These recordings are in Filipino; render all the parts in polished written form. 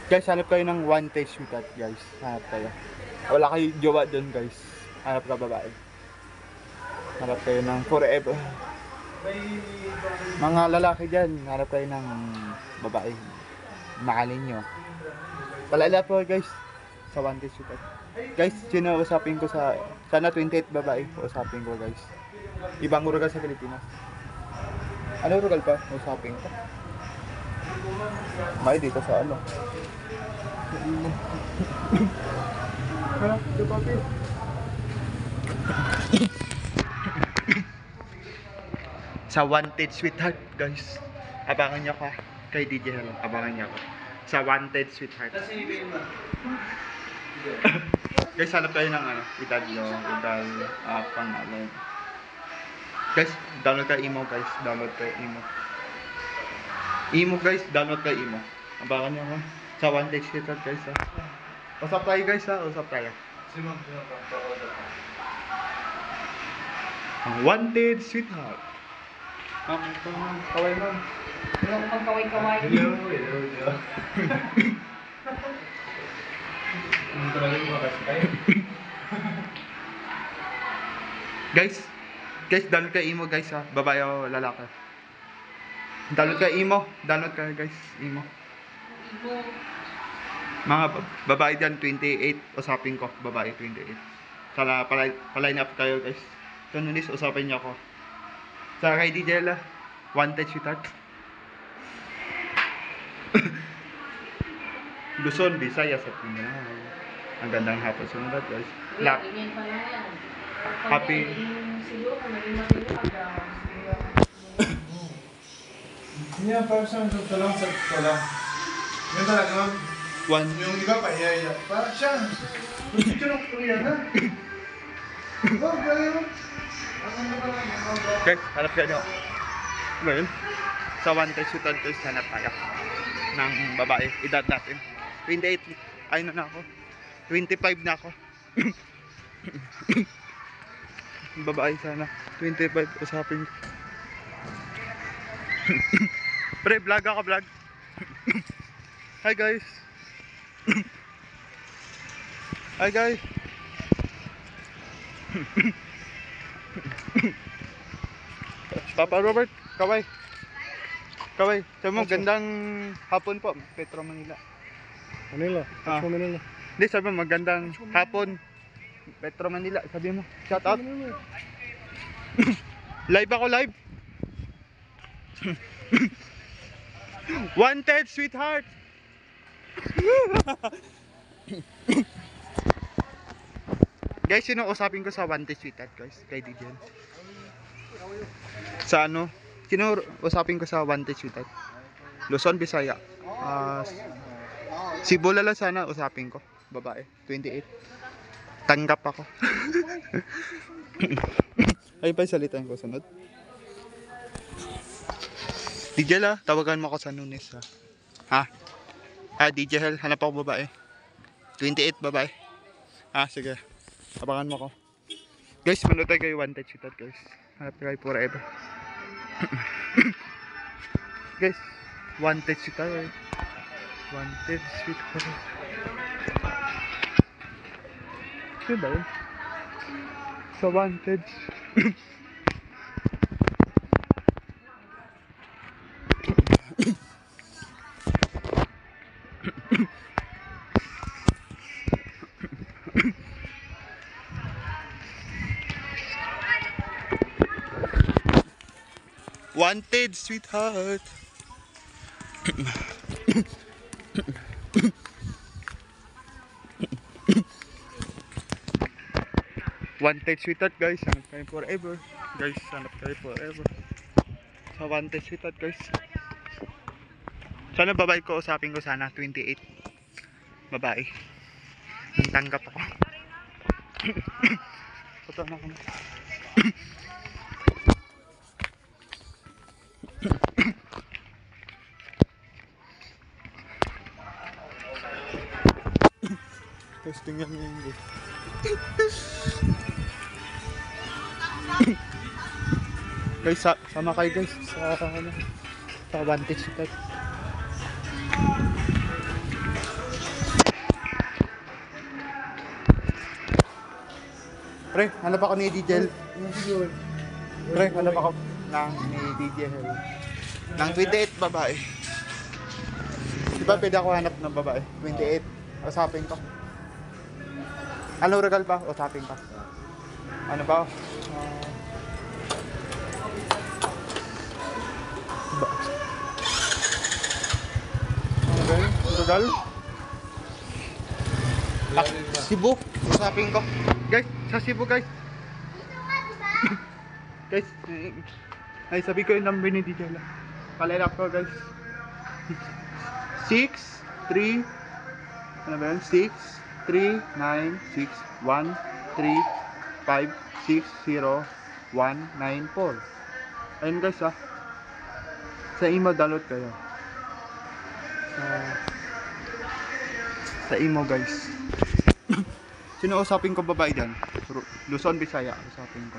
Guys, hanap kayo ng wanted sweetheart, guys. Hanap kayo. Wala kayo jowa dun, guys. Hanap ka babae. Hanap kayo ng forever. Mga lalaki dyan, hanap kayo ng babae. Mahalin nyo. Palala po, guys. Sa wanted sweetheart. Guys, sino usapin ko sa... Sana 28 babae. Usapin ko, guys. Ibang rugal sa Pilipinas. Ano rugal pa? Usapin ko. May dito sa ano. Sa wanted sweetheart, guys. Abangan nyo ka kay DJ Helen. Abangan nyo ako. Sa wanted sweetheart. Guys, hanap tayo ng ano, edad nyo, edad, pangalan. Guys, download kayo imo, guys. Download kayo imo. Imo, guys. Download kayo imo. Abangan nyo ako. Sa wanted sweetheart, guys, ha. Usap tayo, guys, ha. Usap tayo. Ang wanted sweetheart. Kaway, ma'am. Wala ko pang kaway-kaway. Guys, download kayo imo, guys, ha. Babae o lalaki. Download kayo imo. Download kayo, guys. Imo. Mga babae dyan, 28. Usapin ko. Babae, 28. Sana paline up kayo, guys. Kanunis, usapin niyo ako. Sa kay DJ La, wanted sweetheart. Luzon, Visayas at Mindanao. Ang gandang hapon sa mga, guys. Happy. Yan, parang siyang ito lang sa ito lang. Yan talaga, ma'am. Yung di ba, pahiya. Parang siya. Picture ng Korean, ha? Oh, gano'n. Okay, hanap ka nyo. Ngayon, sa wanted sweetheart, guys, hanap tayo ng babae. Edad natin. 28. Ayun na ako. 25 na ako. Babae sana. 25. Usapin ko. Pre, vlog ako, vlog. Hi, guys. Hi, guys. Papa Robert, kaway. Kaway, sabi mo, gandang hapon po, Petro Manila. Manila? Petro Manila? Hindi, sabi mo, magandang hapon, Petro Manila. Sabi mo, shout out. Live ako, live. Wanted sweetheart. Guys, sino usapin ko sa wanted sweetheart, guys? Kay DJ. Sa ano? Sino usapin ko sa wanted sweetheart? Luzon, Visaya. Cebu lang sana usapin ko. Babae, 28. Tanggap ako. Ay pa salitan ko sunod. DJ la, tawagan mo ako sa Nunes, ha. DJ Hel, hanap ako babae. 28 babae. Sige. Abangan mo ako. Guys, manood tayo kayo wanted sweetheart, guys. Hanap tayo forever. Guys, wanted sweetheart. Wanted sweetheart. Sino ba yun? Sa wanted. Wanted sweetheart. Wanted sweetheart, guys. Hanap kayo forever. Guys, hanap kayo forever. Sa wanted sweetheart, guys. Sana babae ko, usapin ko sana 28. Babae. Ang tanggap ako. Ito na ako. Testing yan yung English. Guys, sama kayo guys sa wanted sweetheart. Pre, hanap ako ni Digel. Pre, hanap ako ni Digel. Nang 28 babae. Di ba pwede ako hanap ng babae? 28. Usapin ko. Anong regal pa? Usapin ka. Ano ba? Ba? Ano ba yun? Regal? Cebu. Usapin ko. Guys, sa Cebu guys. Guys, ay sabi ko yung number ni DJ lang. Palilap ko guys. 6, 3, ano ba yun? 6, 3, 9, 6, 1, 3, 5, 6, 0, 1, 9, 4. Ayun guys ah. Sa imo download kayo. Sa imo guys. Sino usapin ko babae dyan? Luzon, Bisaya. Usapin ko.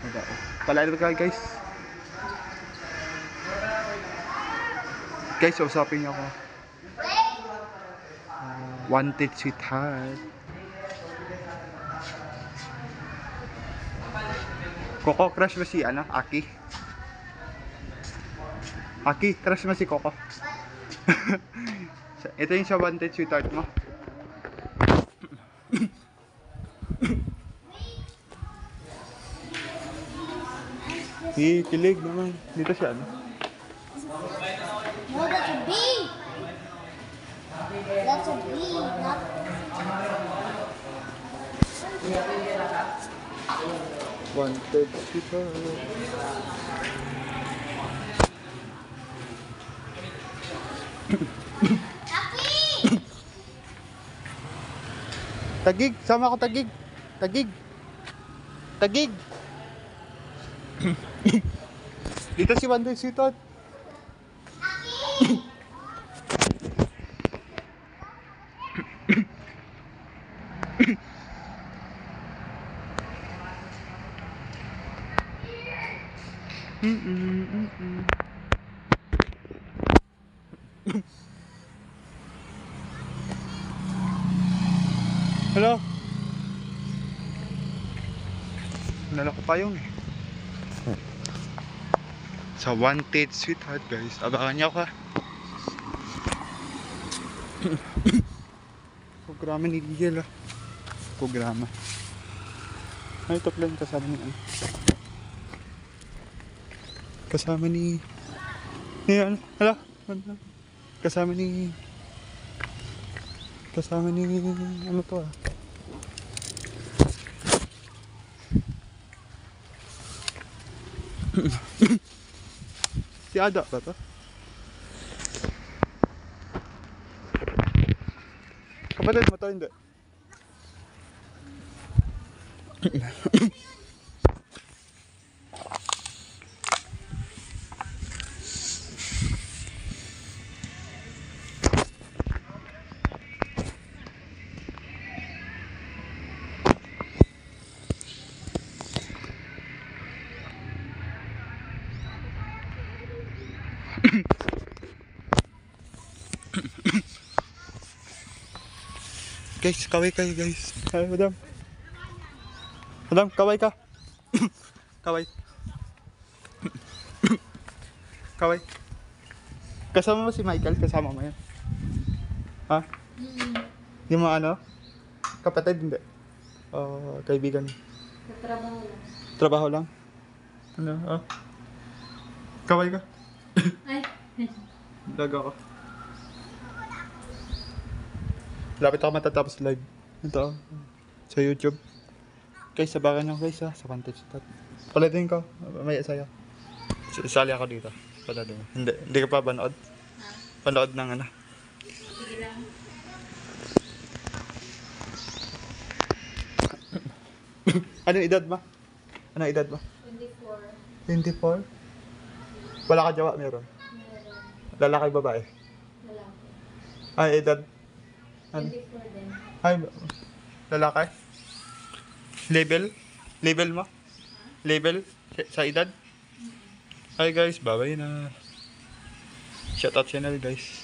Babae. Palilap kayo guys. Guys, usapin niyo ako. Wanted sweetheart. Coco, crush mo si ano? Aki? Aki, crush mo si Coco? Ito yung sa wanted sweetheart mo. Kilig naman. Dito siya ano? No, that's a B. That's a B, not. Wanted sweetheart. Tagig, sama ako Tagig. Tagig. Tagig. Dito si Wanted sweetheart. Hello? Nalala ko pa yun. Sa Wanted sweetheart guys. Abangan niyo ka. Programa ni Digel ah. Programa. Ay, ito pala yung kasama ni ano. Kasama ni ano? Hala? Kasama ni ano to ah. Si Ada ba to? Kapatid mo to, hindi? Guys, kaway kayo guys. Ay, madam. Madam, kaway ka. Kaway. Kaway. Kasama mo si Michael? Kasama mo yan? Ha? Hindi mo ano? Kapatid hindi? Kaibigan? Trabaho lang. Trabaho lang? Ano? Kaway ka? Ay. Vlog ako. Lapit ako matatapos live. Ito sa YouTube. Guys, sabakan nyo guys ha. Sa Wanted sweetheart. Paladin ko. May saya. Sali ako dito. Paladin mo. Hindi ka pa panood? Panood ng ano? Sige lang. Anong edad ba? Anong edad ba? 24. 24? Wala ka jawa, meron? Meron. Lalaki, babae? Lalaki. Ay, edad? Ano? 24 din. Ay, lalaki? Label? Label mo? Label? Sa edad? Hi guys, babay na. Shoutout channel guys.